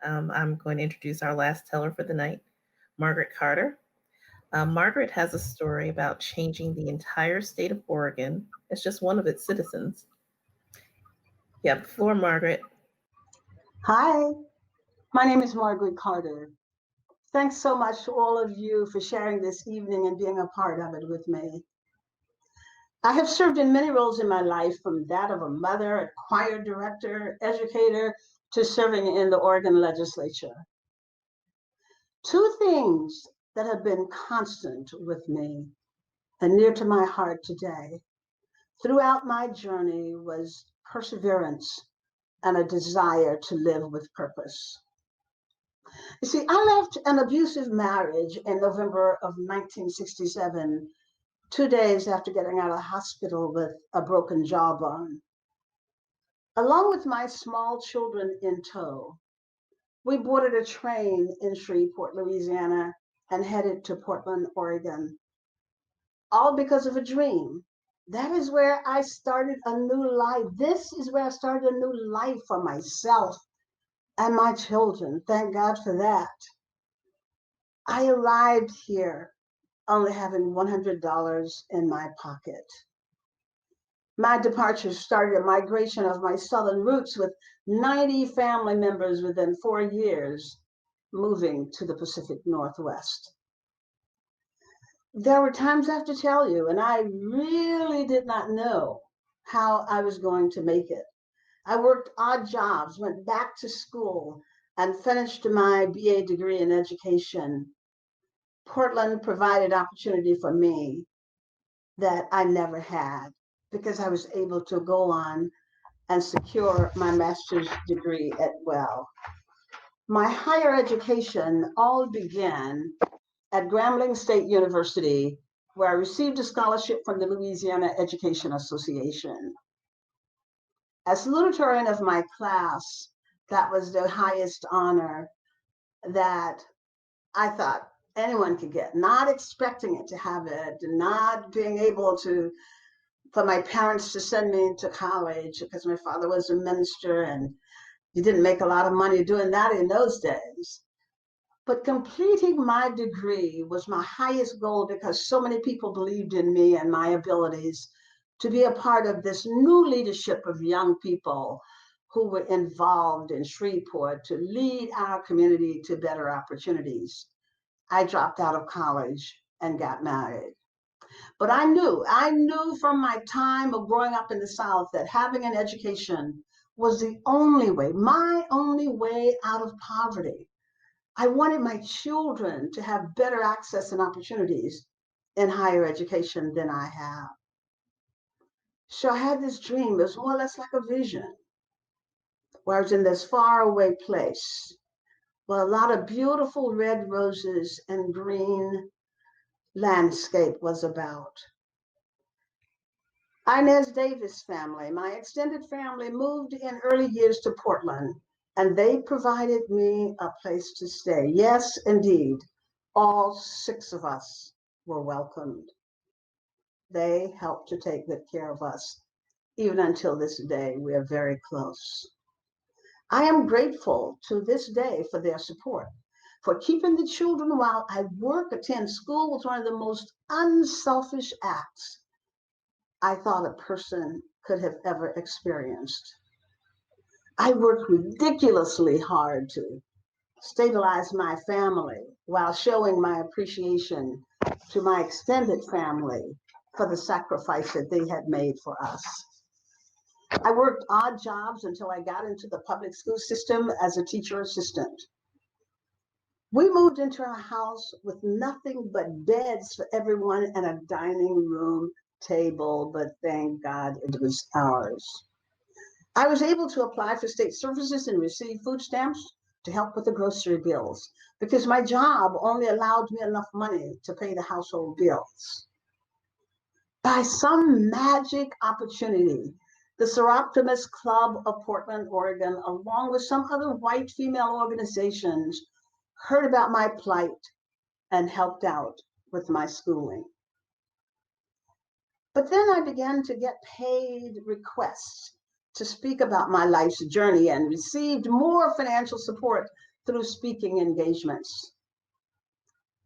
I'm going to introduce our last teller for the night, Margaret Carter. Margaret has a story about changing the entire state of Oregon as just one of its citizens. Yeah, the floor, Margaret. Hi, my name is Margaret Carter. Thanks so much to all of you for sharing this evening and being a part of it with me. I have served in many roles in my life, from that of a mother, a choir director, educator, to serving in the Oregon legislature. Two things that have been constant with me and near to my heart today throughout my journey was perseverance and a desire to live with purpose. You see, I left an abusive marriage in November of 1967, 2 days after getting out of the hospital with a broken jawbone. Along with my small children in tow, we boarded a train in Shreveport, Louisiana, and headed to Portland, Oregon, all because of a dream. That is where I started a new life. This is where I started a new life for myself and my children. Thank God for that. I arrived here only having $100 in my pocket. My departure started a migration of my Southern roots with 90 family members within 4 years moving to the Pacific Northwest. There were times I have to tell you, and I really did not know how I was going to make it. I worked odd jobs, went back to school, and finished my BA degree in education. Portland provided opportunity for me that I never had because I was able to go on and secure my master's degree at well. My higher education all began at Grambling State University, where I received a scholarship from the Louisiana Education Association. As salutatorian of my class, that was the highest honor that I thought anyone could get, not expecting it to have it, not being able to, for my parents to send me to college because my father was a minister and you didn't make a lot of money doing that in those days. But completing my degree was my highest goal because so many people believed in me and my abilities to be a part of this new leadership of young people who were involved in Shreveport to lead our community to better opportunities. I dropped out of college and got married. But I knew from my time of growing up in the South that having an education was the only way, my only way out of poverty. I wanted my children to have better access and opportunities in higher education than I have. So I had this dream. It was more or less like a vision, where I was in this faraway place where a lot of beautiful red roses and green landscape was about. Inez Davis family, my extended family, moved in early years to Portland, and they provided me a place to stay. Yes, indeed, all 6 of us were welcomed. They helped to take good care of us. Even until this day, we are very close. I am grateful to this day for their support, for keeping the children while I work, attend school was one of the most unselfish acts I thought a person could have ever experienced. I worked ridiculously hard to stabilize my family while showing my appreciation to my extended family for the sacrifice that they had made for us. I worked odd jobs until I got into the public school system as a teacher assistant. We moved into a house with nothing but beds for everyone and a dining room table, but thank God it was ours. I was able to apply for state services and receive food stamps to help with the grocery bills because my job only allowed me enough money to pay the household bills. By some magic opportunity, the Seroptimus Club of Portland, Oregon, along with some other white female organizations, heard about my plight and helped out with my schooling. But then I began to get paid requests to speak about my life's journey and received more financial support through speaking engagements.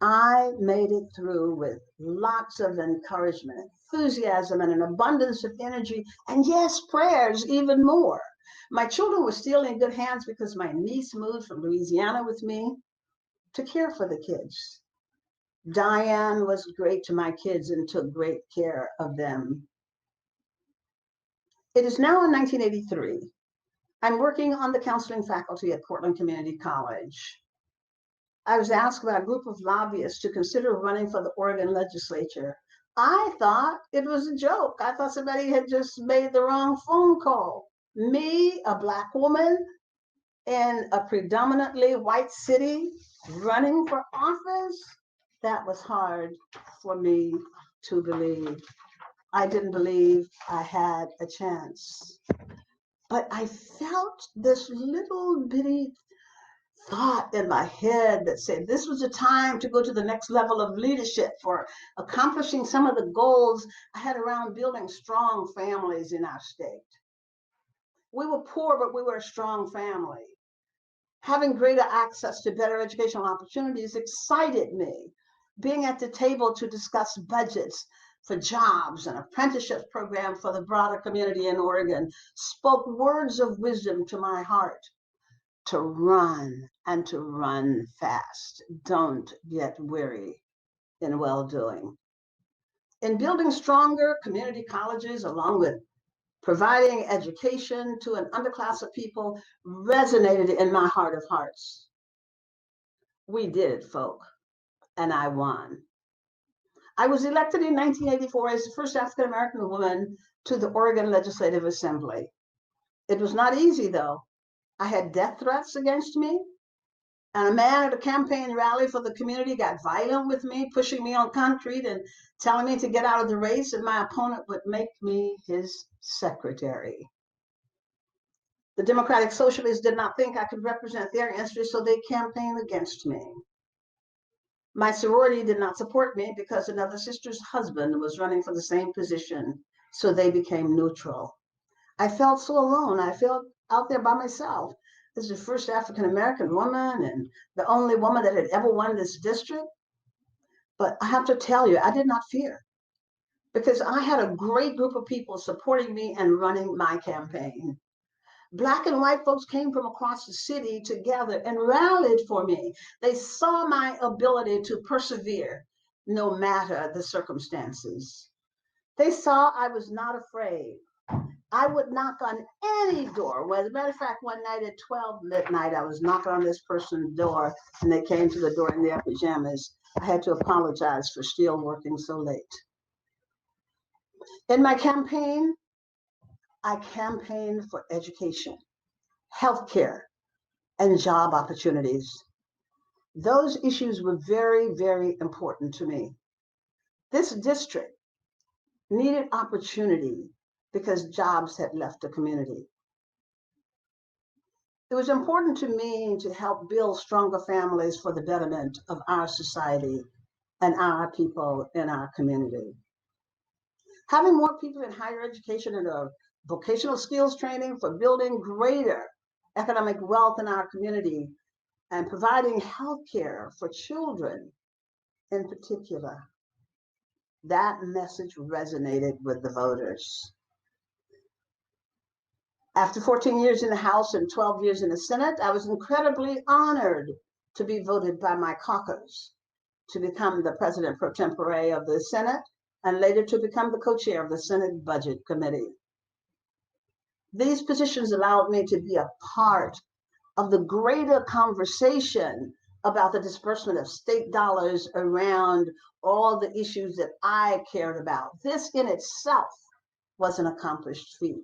I made it through with lots of encouragement, enthusiasm, and an abundance of energy, and yes, prayers even more. My children were still in good hands because my niece moved from Louisiana with me to care for the kids. Diane was great to my kids and took great care of them. It is now in 1983. I'm working on the counseling faculty at Portland Community College. I was asked by a group of lobbyists to consider running for the Oregon legislature. I thought it was a joke. I thought somebody had just made the wrong phone call. Me, a Black woman in a predominantly white city, running for office? That was hard for me to believe. I didn't believe I had a chance. But I felt this little bitty thought in my head that said this was a time to go to the next level of leadership for accomplishing some of the goals I had around building strong families in our state. We were poor, but we were a strong family. Having greater access to better educational opportunities excited me. Being at the table to discuss budgets for jobs and apprenticeship program for the broader community in Oregon spoke words of wisdom to my heart. To run and to run fast. Don't get weary in well-doing. In building stronger community colleges, along with providing education to an underclass of people, resonated in my heart of hearts. We did it, folk, and I won. I was elected in 1984 as the first African-American woman to the Oregon Legislative Assembly. It was not easy, though. I had death threats against me, and a man at a campaign rally for the community got violent with me, pushing me on concrete and telling me to get out of the race, and my opponent would make me his secretary. The Democratic Socialists did not think I could represent their interests, so they campaigned against me. My sorority did not support me because another sister's husband was running for the same position, so they became neutral. I felt so alone. I felt out there by myself. This is the first African-American woman and the only woman that had ever won this district. But I have to tell you, I did not fear because I had a great group of people supporting me and running my campaign. Black and white folks came from across the city together and rallied for me. They saw my ability to persevere no matter the circumstances. They saw I was not afraid. I would knock on any door. Well, as a matter of fact, one night at 12 midnight, I was knocking on this person's door and they came to the door in their pajamas. I had to apologize for still working so late. In my campaign, I campaigned for education, healthcare, and job opportunities. Those issues were very, very important to me. This district needed opportunity because jobs had left the community. It was important to me to help build stronger families for the betterment of our society and our people in our community. Having more people in higher education and vocational skills training for building greater economic wealth in our community and providing health care for children in particular. That message resonated with the voters. After 14 years in the House and 12 years in the Senate, I was incredibly honored to be voted by my caucus to become the president pro tempore of the Senate and later to become the co-chair of the Senate Budget Committee. These positions allowed me to be a part of the greater conversation about the disbursement of state dollars around all the issues that I cared about. This in itself was an accomplished feat.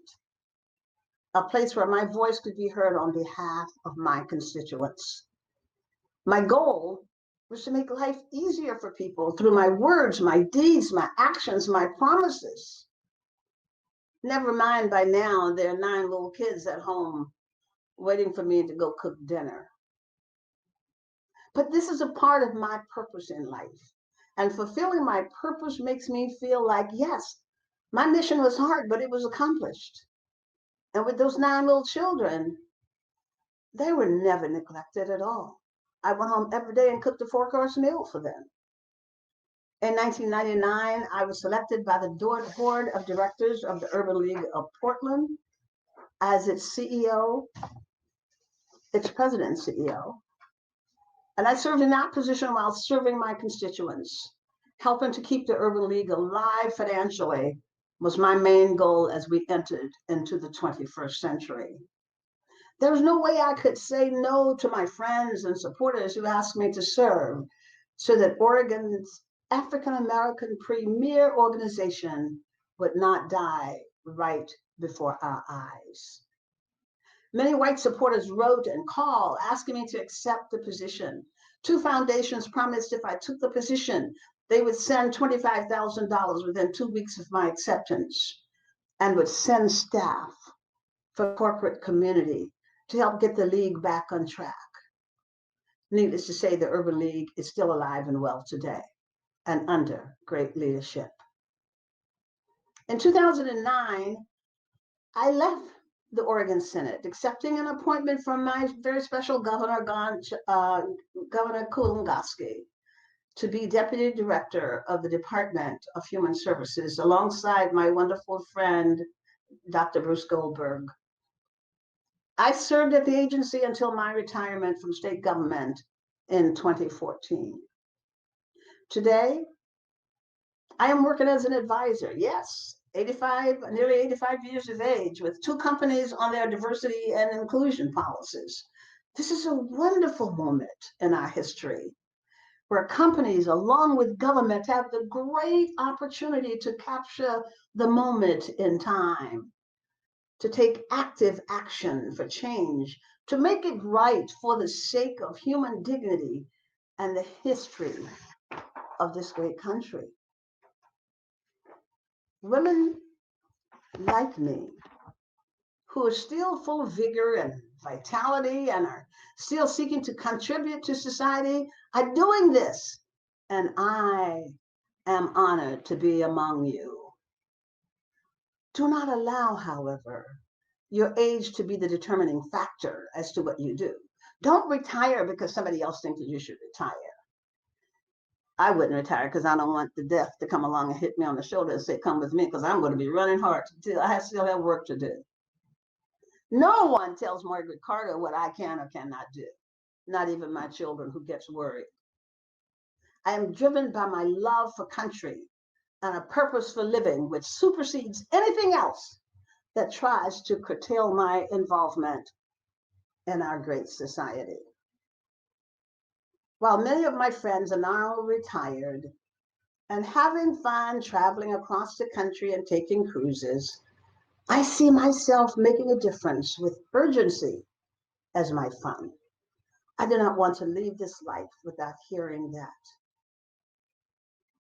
A place where my voice could be heard on behalf of my constituents. My goal was to make life easier for people through my words, my deeds, my actions, my promises. Never mind, by now, there are 9 little kids at home waiting for me to go cook dinner. But this is a part of my purpose in life. And fulfilling my purpose makes me feel like, yes, my mission was hard, but it was accomplished. And with those 9 little children, They were never neglected at all. I went home every day and cooked a 4-course meal for them. In 1999, I was selected by the board of directors of the Urban League of Portland as its CEO, its president and CEO. And I served in that position while serving my constituents. Helping to keep the Urban League alive financially was my main goal as we entered into the 21st century. There was no way I could say no to my friends and supporters who asked me to serve so that Oregon's African-American premier organization would not die right before our eyes. Many white supporters wrote and called asking me to accept the position. 2 foundations promised if I took the position, they would send $25,000 within 2 weeks of my acceptance and would send staff for corporate community to help get the league back on track. Needless to say, the Urban League is still alive and well today and under great leadership. In 2009, I left the Oregon Senate, accepting an appointment from my very special Governor Kulongoski to be Deputy Director of the Department of Human Services alongside my wonderful friend, Dr. Bruce Goldberg. I served at the agency until my retirement from state government in 2014. Today, I am working as an advisor, yes, nearly 85 years of age, with 2 companies on their diversity and inclusion policies. This is a wonderful moment in our history where companies, along with government, have the great opportunity to capture the moment in time, to take active action for change, to make it right for the sake of human dignity and the history of this great country. Women like me, who are still full of vigor and vitality and are still seeking to contribute to society, are doing this. And I am honored to be among you. Do not allow, however, your age to be the determining factor as to what you do. Don't retire because somebody else thinks that you should retire. I wouldn't retire because I don't want the death to come along and hit me on the shoulder and say, come with me, because I'm going to be running hard to do. I still have work to do. No one tells Margaret Carter what I can or cannot do, not even my children, who gets worried. I am driven by my love for country and a purpose for living which supersedes anything else that tries to curtail my involvement in our great society. While many of my friends are now retired and having fun traveling across the country and taking cruises, I see myself making a difference with urgency as my fun. I do not want to leave this life without hearing that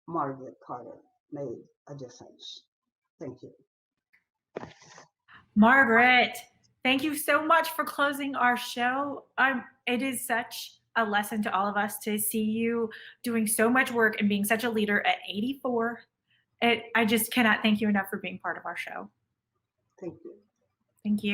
Margaret Carter made a difference. Thank you. Margaret, thank you so much for closing our show. It is such a lesson to all of us to see you doing so much work and being such a leader at 84. I just cannot thank you enough for being part of our show. Thank you. Thank you.